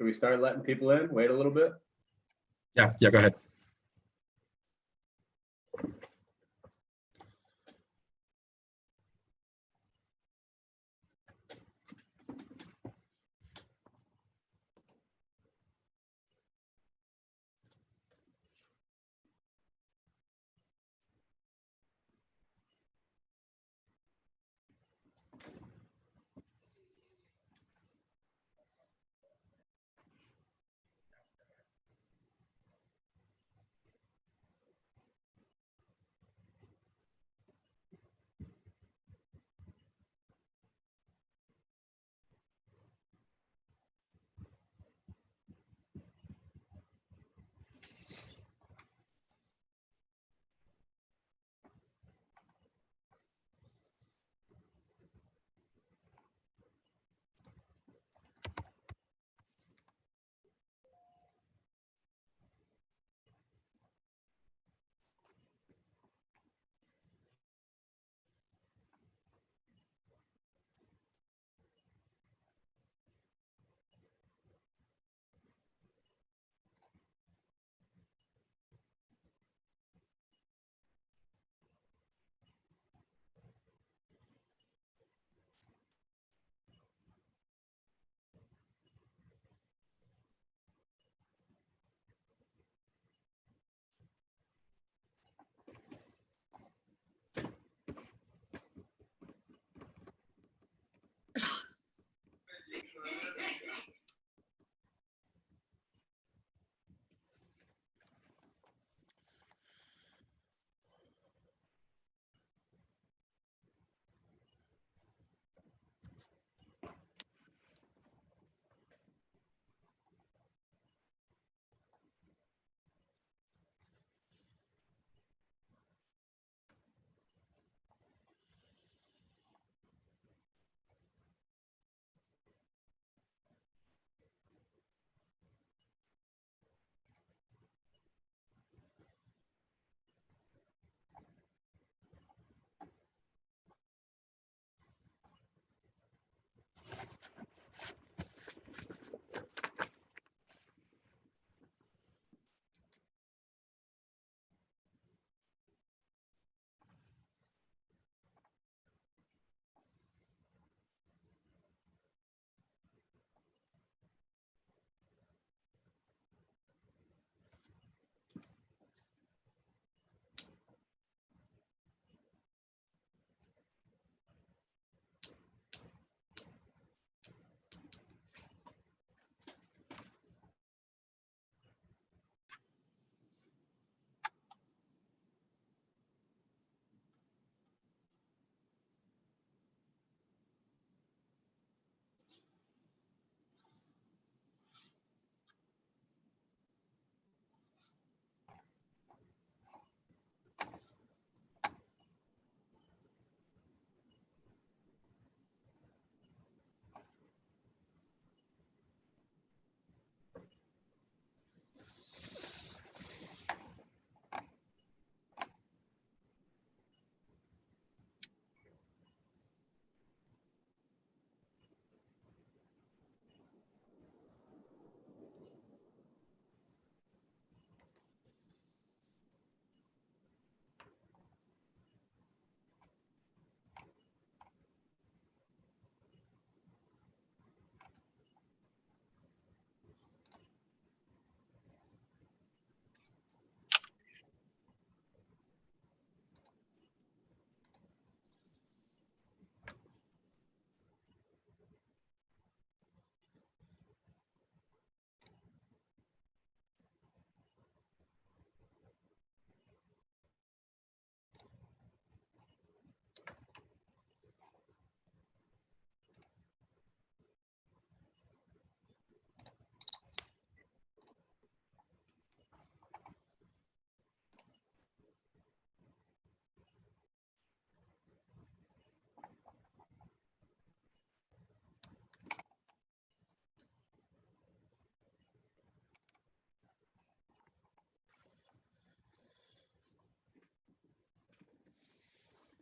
we start letting people in? Wait a little bit. Yeah, go ahead.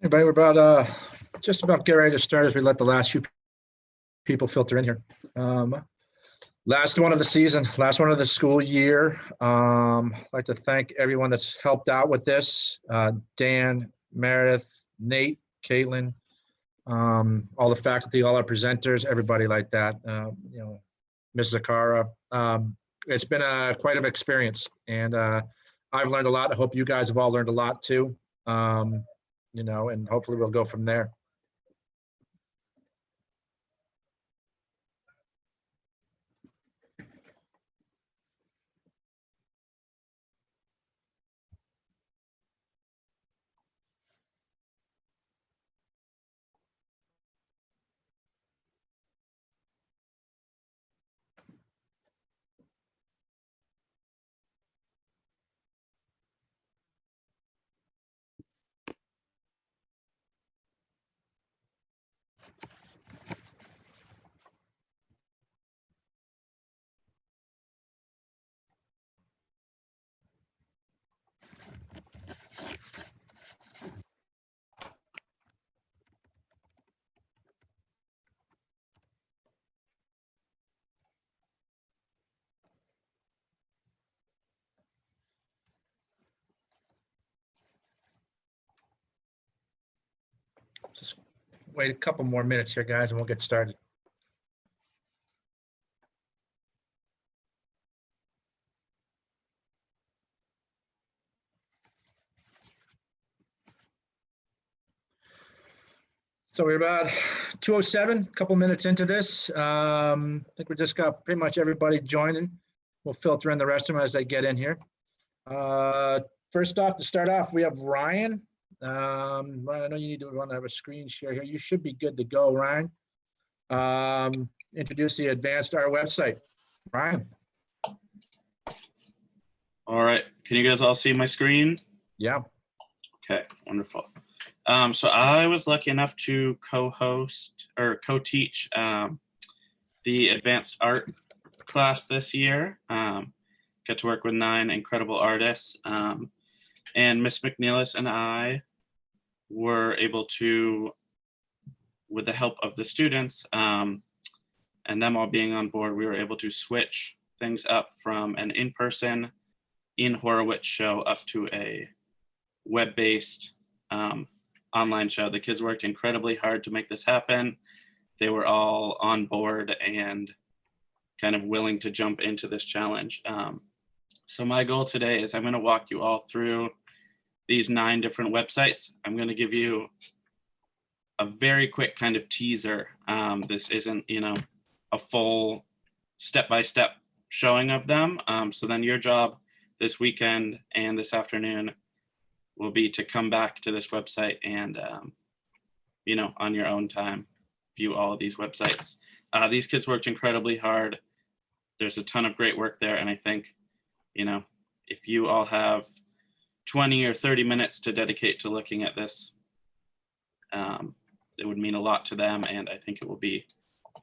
Everybody, we're about just about get ready to start as we let the last few people filter in here. Last one of the season, last one of the school year. I'd like to thank everyone that's helped out with this. Dan, Meredith, Nate, Caitlin, all the faculty, all our presenters, everybody like that, Mrs. Akara. It's been quite an experience, and I've learned a lot. I hope you guys have all learned a lot too, and hopefully we'll go from there. Just wait a couple more minutes here, guys, and we'll get started. So we're about 2:07, a couple minutes into this. I think we just got pretty much everybody joining. We'll filter in the rest of them as they get in here. First off, to start off, we have Ryan. Ryan, I know you want to have a screen share here. You should be good to go, Ryan. Introduce the Advanced Art website. Ryan. All right, can you guys all see my screen? Yeah. Okay, wonderful. So I was lucky enough to co-host or co-teach the Advanced Art class this year. Got to work with 9 incredible artists. And Miss McNeilis and I were able to, with the help of the students and them all being on board, we were able to switch things up from an in-person in Horowitz show up to a web-based online show. The kids worked incredibly hard to make this happen. They were all on board and kind of willing to jump into this challenge. So my goal today is I'm going to walk you all through these 9 different websites. I'm going to give you a very quick kind of teaser. This isn't, a full step-by-step showing of them. So then your job this weekend and this afternoon will be to come back to this website and, on your own time, view all of these websites. These kids worked incredibly hard. There's a ton of great work there. And I think, if you all have 20 or 30 minutes to dedicate to looking at this, it would mean a lot to them. And I think it will be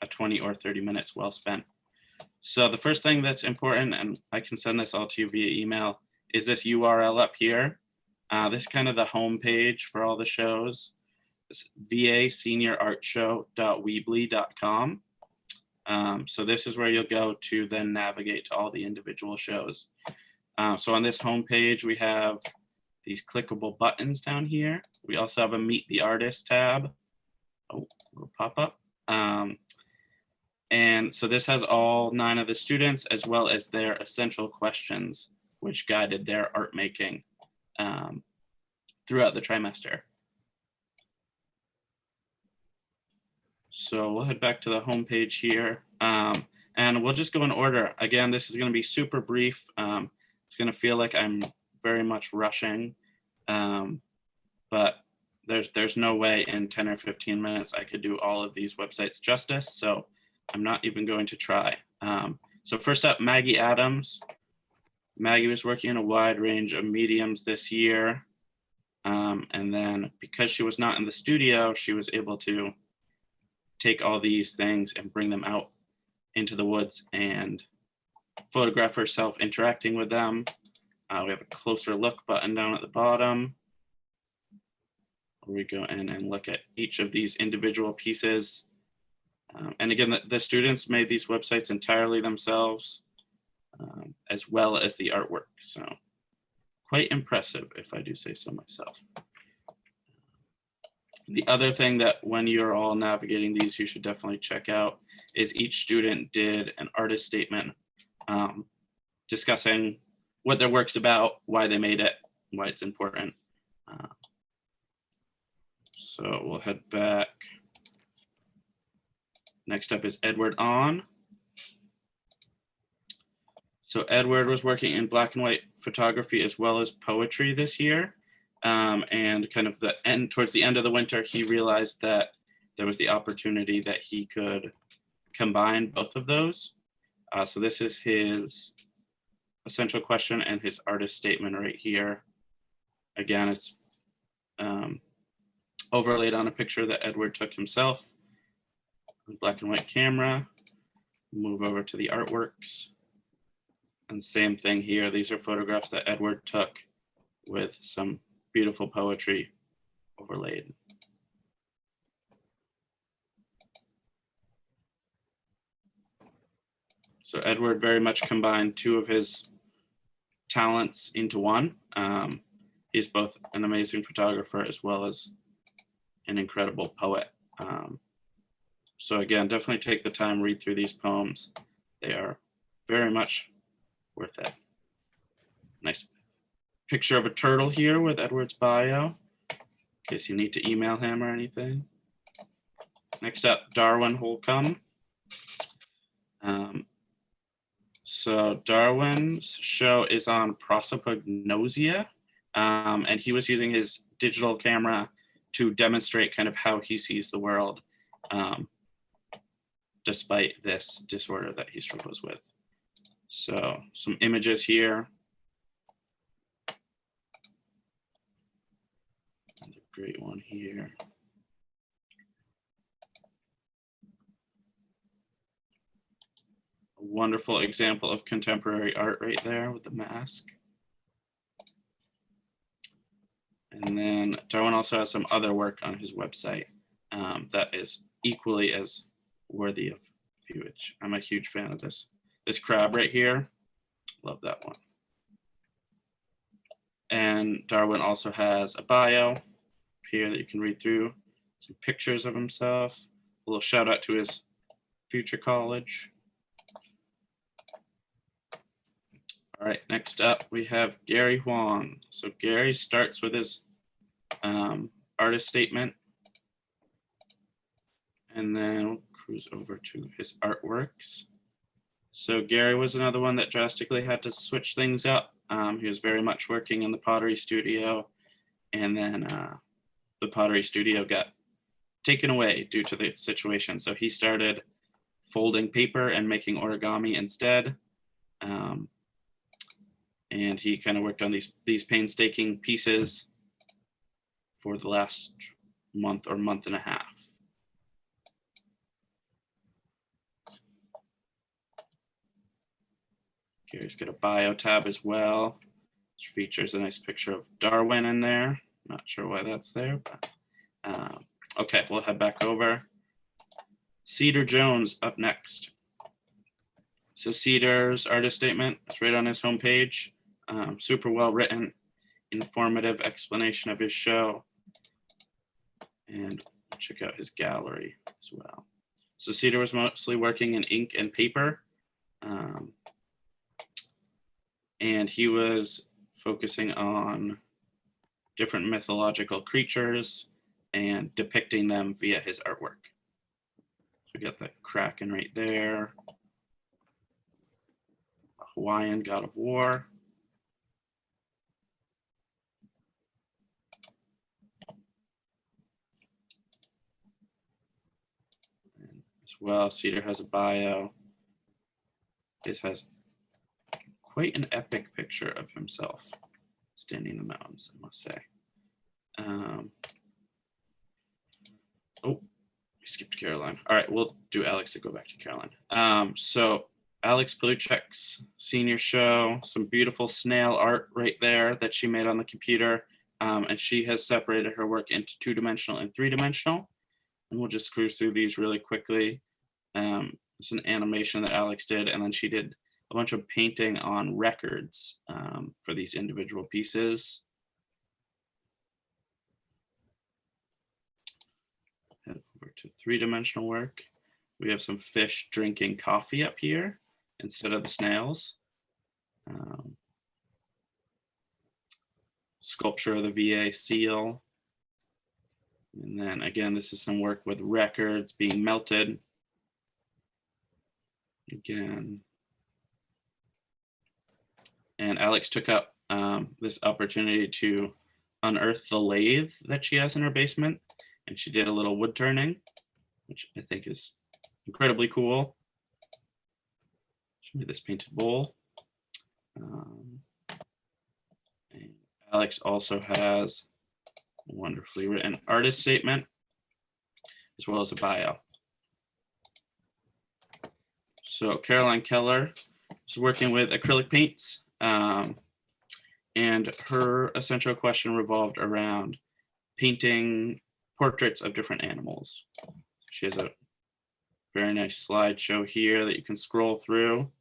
a 20 or 30 minutes well spent. So the first thing that's important, and I can send this all to you via email, is this URL up here. This is kind of the home page for all the shows. It's vaseniorartshow.weebly.com. So this is where you'll go to then navigate to all the individual shows. So on this home page, we have these clickable buttons down here. We also have a Meet the Artist tab. Oh, it'll pop up. And so this has all 9 of the students as well as their essential questions, which guided their art making throughout the trimester. So we'll head back to the home page here, and we'll just go in order. Again, this is going to be super brief. It's going to feel like I'm very much rushing, but there's no way in 10 or 15 minutes I could do all of these websites justice, so I'm not even going to try. So first up, Maggie Adams. Maggie was working in a wide range of mediums this year, and then because she was not in the studio, she was able to take all these things and bring them out into the woods and photograph herself interacting with them. We have a closer look button down at the bottom, where we go in and look at each of these individual pieces. And again, the students made these websites entirely themselves, as well as the artwork. So quite impressive, if I do say so myself. The other thing that when you're all navigating these, you should definitely check out is each student did an artist statement discussing what their work's about, why they made it, why it's important. So we'll head back. Next up is Edward On. So Edward was working in black and white photography as well as poetry this year. And kind of towards the end of the winter, he realized that there was the opportunity that he could combine both of those. So this is his essential question and his artist statement right here. Again, it's overlaid on a picture that Edward took himself. Black and white camera. Move over to the artworks. And same thing here. These are photographs that Edward took with some beautiful poetry overlaid. So Edward very much combined two of his talents into one. He's both an amazing photographer as well as an incredible poet. So again, definitely take the time, read through these poems. They are very much worth it. Nice picture of a turtle here with Edward's bio, in case you need to email him or anything. Next up, Darwin Holcomb. So Darwin's show is on prosopagnosia, and he was using his digital camera to demonstrate kind of how he sees the world, despite this disorder that he struggles with. So some images here. And a great one here. A wonderful example of contemporary art right there with the mask. And then Darwin also has some other work on his website that is equally as worthy of viewage. I'm a huge fan of this crab right here. Love that one. And Darwin also has a bio here that you can read through, some pictures of himself, a little shout out to his future college. All right, next up we have Gary Huang. So Gary starts with his artist statement, and then we'll cruise over to his artworks. So Gary was another one that drastically had to switch things up. He was very much working in the pottery studio, and then the pottery studio got taken away due to the situation. So he started folding paper and making origami instead. And he kind of worked on these painstaking pieces for the last month or month and a half. Gary's got a bio tab as well, which features a nice picture of Darwin in there. Not sure why that's there, but okay, we'll head back over. Cedar Jones up next. So Cedar's artist statement is right on his homepage. Super well written, informative explanation of his show. And check out his gallery as well. So Cedar was mostly working in ink and paper. And he was focusing on different mythological creatures and depicting them via his artwork. So we got the Kraken right there. A Hawaiian god of war. And as well, Cedar has a bio. This has quite an epic picture of himself standing in the mountains, I must say. Oh, we skipped Caroline. All right, we'll do Alex to go back to Caroline. So Alex Paluchek's senior show, some beautiful snail art right there that she made on the computer. And she has separated her work into 2-dimensional and 3-dimensional. And we'll just cruise through these really quickly. It's an animation that Alex did, and then she did a bunch of painting on records for these individual pieces. Head over to three-dimensional work. We have some fish drinking coffee up here instead of the snails. Sculpture of the VA seal. And then again, this is some work with records being melted. Again. And Alex took up this opportunity to unearth the lathe that she has in her basement. And she did a little wood turning, which I think is incredibly cool. She made this painted bowl. And Alex also has a wonderfully written artist statement, as well as a bio. So Caroline Keller is working with acrylic paints, and her essential question revolved around painting portraits of different animals. She has a very nice slideshow here that you can scroll through.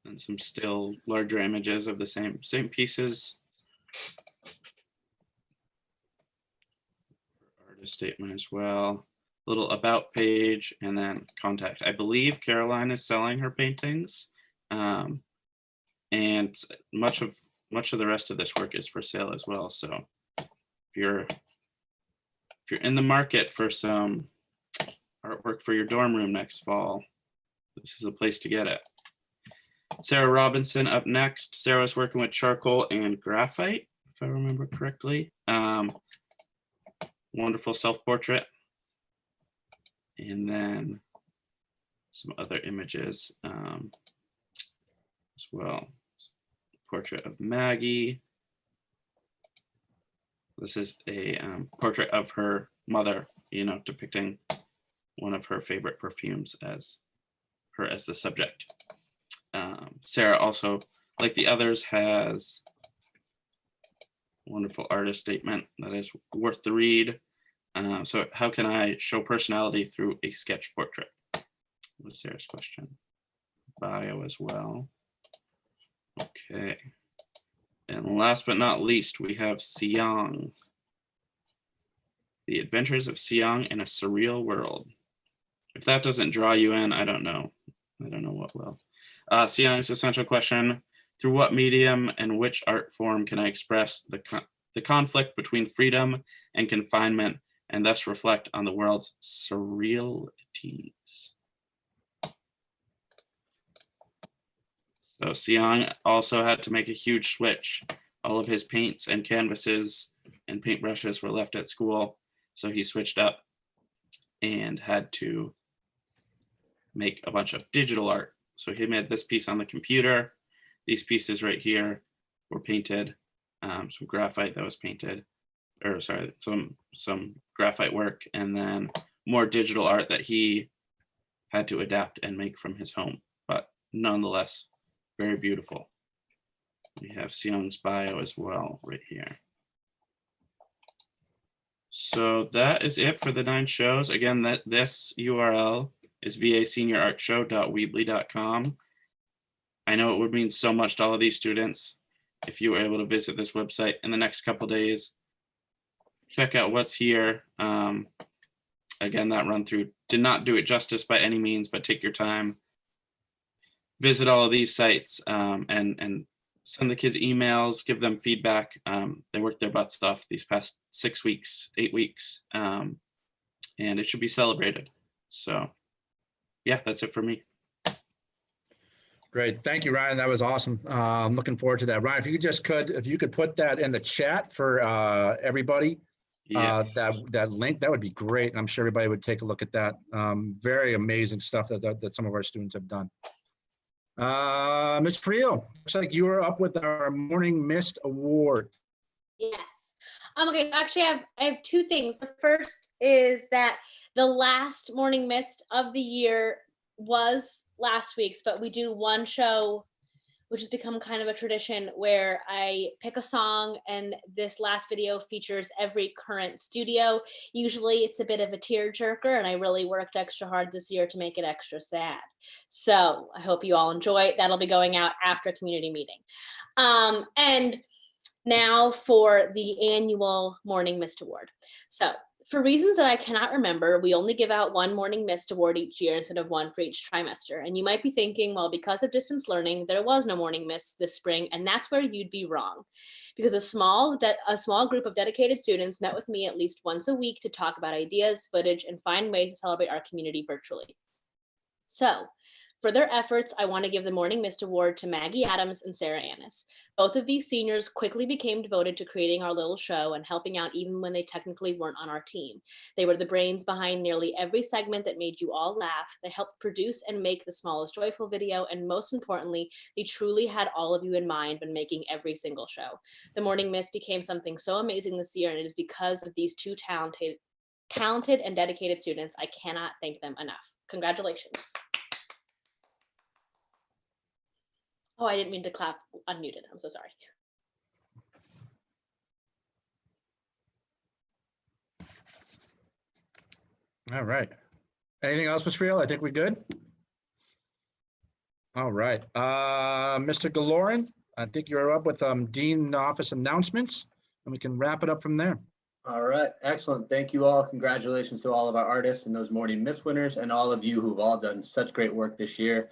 And some still larger images of the same pieces. Artist statement as well. Little about page and then contact. I believe Caroline is selling her paintings, and much of the rest of this work is for sale as well. So if you're in the market for some artwork for your dorm room next fall, this is a place to get it. Sarah Robinson up next. Sarah's working with charcoal and graphite, if I remember correctly. Wonderful self-portrait. And then some other images as well. Portrait of Maggie. This is a portrait of her mother, depicting one of her favorite perfumes as the subject. Sarah also, like the others, has a wonderful artist statement that is worth the read. So how can I show personality through a sketch portrait? Was Sarah's question. Bio as well. Okay. And last but not least, we have Siang. The Adventures of Siang in a Surreal World. If that doesn't draw you in, I don't know. I don't know what will. Siang's essential question: through what medium and which art form can I express the conflict between freedom and confinement, and thus reflect on the world's surrealities? So Siang also had to make a huge switch. All of his paints and canvases and paintbrushes were left at school, so he switched up and had to make a bunch of digital art. So he made this piece on the computer. These pieces right here were painted. Some graphite that was painted, or sorry, some graphite work, and then more digital art that he had to adapt and make from his home, but nonetheless, very beautiful. We have Siang's bio as well right here. So that is it for the 9 shows. Again, this URL is vaseniorartshow.weebly.com. I know it would mean so much to all of these students if you were able to visit this website in the next couple days. Check out what's here. Again, that run through did not do it justice by any means, but take your time. Visit all of these sites and send the kids emails, give them feedback. They worked their butts off these past 6 weeks, 8 weeks, and it should be celebrated. So yeah, that's it for me. Great. Thank you, Ryan. That was awesome. I'm looking forward to that. Ryan, if you could put that in the chat for everybody, Yeah. that link, that would be great. And I'm sure everybody would take a look at that. Very amazing stuff that some of our students have done. Ms. Friel, looks like you are up with our Morning Mist Award. Yes. Okay, actually I have 2 things. The first is that the last Morning Mist of the year was last week's, but we do one show, which has become kind of a tradition where I pick a song, and this last video features every current studio. Usually it's a bit of a tearjerker, and I really worked extra hard this year to make it extra sad. So I hope you all enjoy it. That'll be going out after community meeting. And now for the annual Morning Mist Award. So for reasons that I cannot remember, we only give out one Morning Mist Award each year instead of one for each trimester. And you might be thinking, well, because of distance learning, there was no Morning Mist this spring, and that's where you'd be wrong. Because a small group of dedicated students met with me at least once a week to talk about ideas, footage, and find ways to celebrate our community virtually. So for their efforts, I want to give the Morning Mist Award to Maggie Adams and Sarah Annis. Both of these seniors quickly became devoted to creating our little show and helping out even when they technically weren't on our team. They were the brains behind nearly every segment that made you all laugh. They helped produce and make the smallest joyful video, and most importantly, they truly had all of you in mind when making every single show. The Morning Mist became something so amazing this year, and it is because of these two talented and dedicated students. I cannot thank them enough. Congratulations. Oh, I didn't mean to clap unmuted. I'm so sorry. All right. Anything else, Ms. Friel? I think we're good. All right. Mr. Galoran, I think you're up with Dean Office announcements, and we can wrap it up from there. All right, excellent. Thank you all. Congratulations to all of our artists and those Morning Mist winners, and all of you who've all done such great work this year.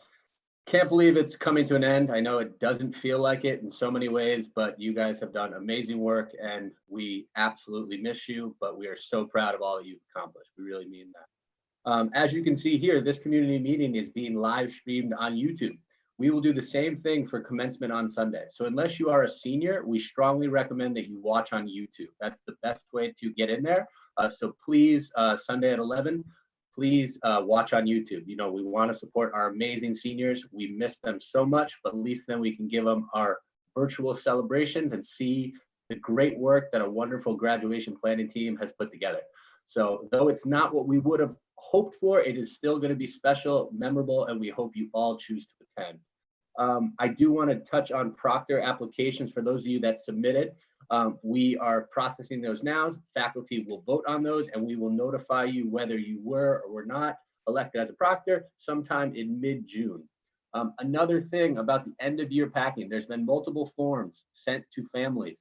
Can't believe it's coming to an end. I know it doesn't feel like it in so many ways, but you guys have done amazing work, and we absolutely miss you, but we are so proud of all that you've accomplished. We really mean that. As you can see here, this community meeting is being live streamed on YouTube. We will do the same thing for commencement on Sunday. So unless you are a senior, we strongly recommend that you watch on YouTube. That's the best way to get in there. So please, Sunday at 11, please watch on YouTube. You know, we want to support our amazing seniors. We miss them so much, but at least then we can give them our virtual celebrations and see the great work that a wonderful graduation planning team has put together. So though it's not what we would have hoped for, it is still going to be special, memorable, and we hope you all choose to attend. I do want to touch on proctor applications for those of you that submitted. We are processing those now. Faculty will vote on those, and we will notify you whether you were or were not elected as a proctor sometime in mid-June. Another thing about the end of year packing, there's been multiple forms sent to families.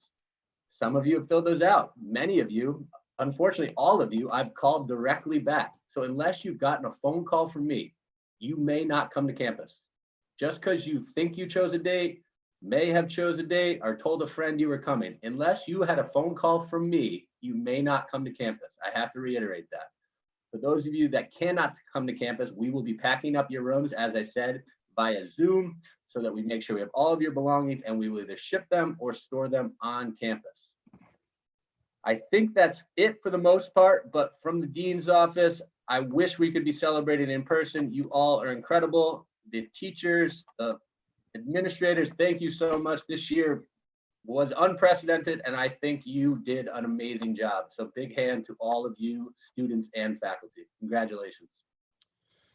Some of you have filled those out. Many of you, unfortunately, all of you, I've called directly back. So unless you've gotten a phone call from me, you may not come to campus. Just because you think you chose a date, may have chose a date, or told a friend you were coming. Unless you had a phone call from me, you may not come to campus. I have to reiterate that. For those of you that cannot come to campus, we will be packing up your rooms, as I said, via Zoom, so that we make sure we have all of your belongings, and we will either ship them or store them on campus. I think that's it for the most part, but from the dean's office, I wish we could be celebrating in person. You all are incredible. The teachers, the administrators, thank you so much. This year was unprecedented, and I think you did an amazing job. So big hand to all of you, students and faculty. Congratulations.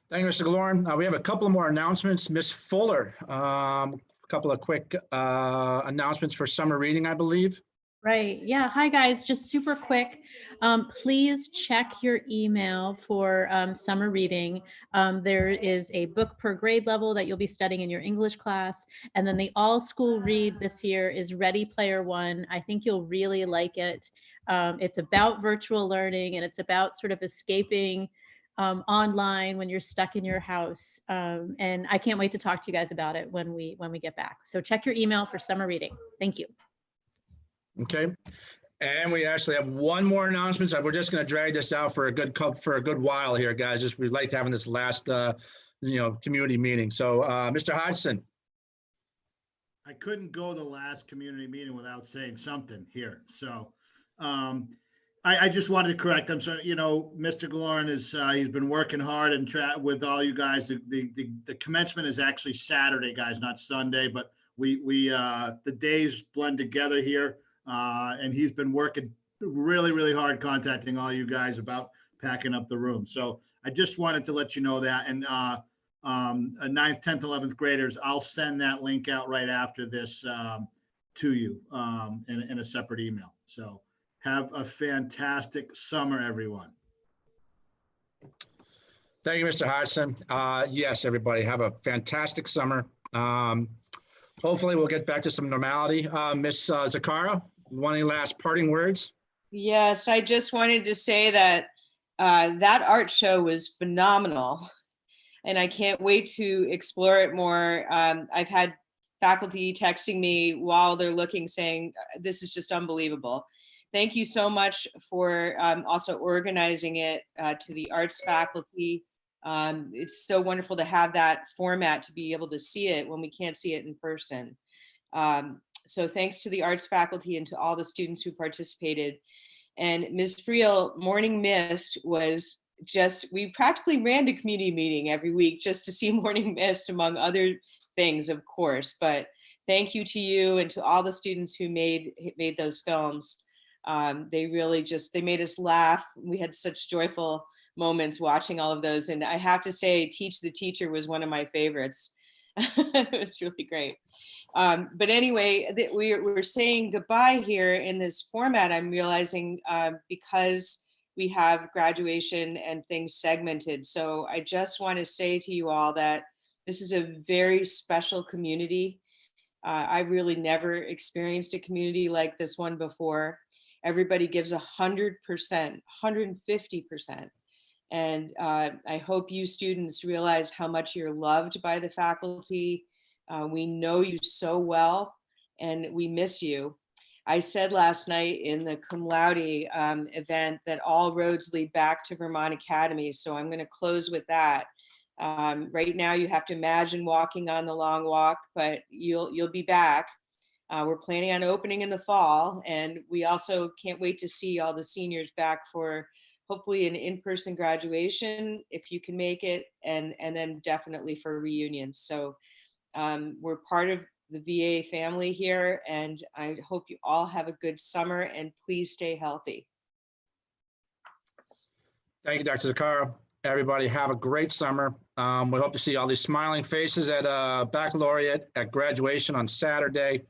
Thank you, Mr. Galoran. We have a couple more announcements. Ms. Fuller, a couple of quick announcements for summer reading, I believe. Right. Yeah. Hi, guys. Just super quick. Please check your email for summer reading. There is a book per grade level that you'll be studying in your English class. And then the all school read this year is Ready Player One. I think you'll really like it. It's about virtual learning, and it's about sort of escaping online when you're stuck in your house. And I can't wait to talk to you guys about it when we get back. So check your email for summer reading. Thank you. Okay, and we actually have one more announcement. So we're just going to drag this out for a good while here, guys. Just we like having this last, community meeting. So, Mr. Hodgson. I couldn't go the last community meeting without saying something here. So, I just wanted to correct. I'm sorry. Mr. Galoran is he's been working hard and with all you guys. The commencement is actually Saturday, guys, not Sunday. But we the days blend together here. And he's been working really, really hard contacting all you guys about packing up the room. So I just wanted to let you know that. And 9th, 10th, 11th graders, I'll send that link out right after this to you in a separate email. So have a fantastic summer, everyone. Thank you, Mr. Hodgson. Yes, everybody, have a fantastic summer. Hopefully we'll get back to some normality. Miss Zakara, any last parting words? Yes, I just wanted to say that that art show was phenomenal, and I can't wait to explore it more. I've had faculty texting me while they're looking saying, this is just unbelievable. Thank you so much for also organizing it to the arts faculty. It's so wonderful to have that format to be able to see it when we can't see it in person. So thanks to the arts faculty and to all the students who participated. And Ms. Friel, Morning Mist was just, we practically ran a community meeting every week just to see Morning Mist, among other things, of course. But thank you to you and to all the students who made those films. They really just, they made us laugh. We had such joyful moments watching all of those. And I have to say, Teach the Teacher was one of my favorites. It's really great. But anyway, we're saying goodbye here in this format. I'm realizing because we have graduation and things segmented. So I just want to say to you all that this is a very special community. I really never experienced a community like this one before. Everybody gives 100%, 150%. And I hope you students realize how much you're loved by the faculty. We know you so well, and we miss you. I said last night in the cum laude event that all roads lead back to Vermont Academy. So I'm going to close with that. Right now, you have to imagine walking on the long walk, but you'll be back. We're planning on opening in the fall, and we also can't wait to see all the seniors back for hopefully an in-person graduation, if you can make it, and then definitely for reunions. So we're part of the VA family here, and I hope you all have a good summer, and please stay healthy. Thank you, Dr. Zakara. Everybody have a great summer. We hope to see all these smiling faces at baccalaureate, at graduation on Saturday.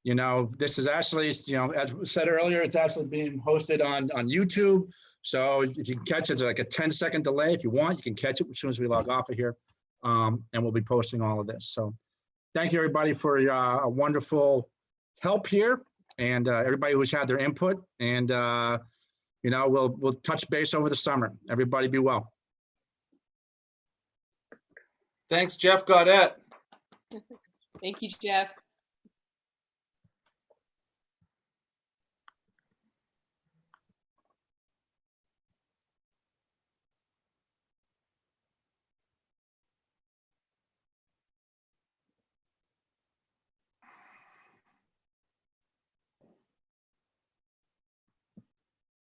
You know, this is actually, you know, as said earlier, it's actually being hosted on YouTube. So if you can catch it, it's like a 10-second delay. If you want, you can catch it as soon as we log off of here. And we'll be posting all of this. So thank you, everybody, for a wonderful help here, and everybody who's had their input. And, you know, we'll touch base over the summer. Everybody be well. Thanks, Jeff Gaudette. Thank you, Jeff.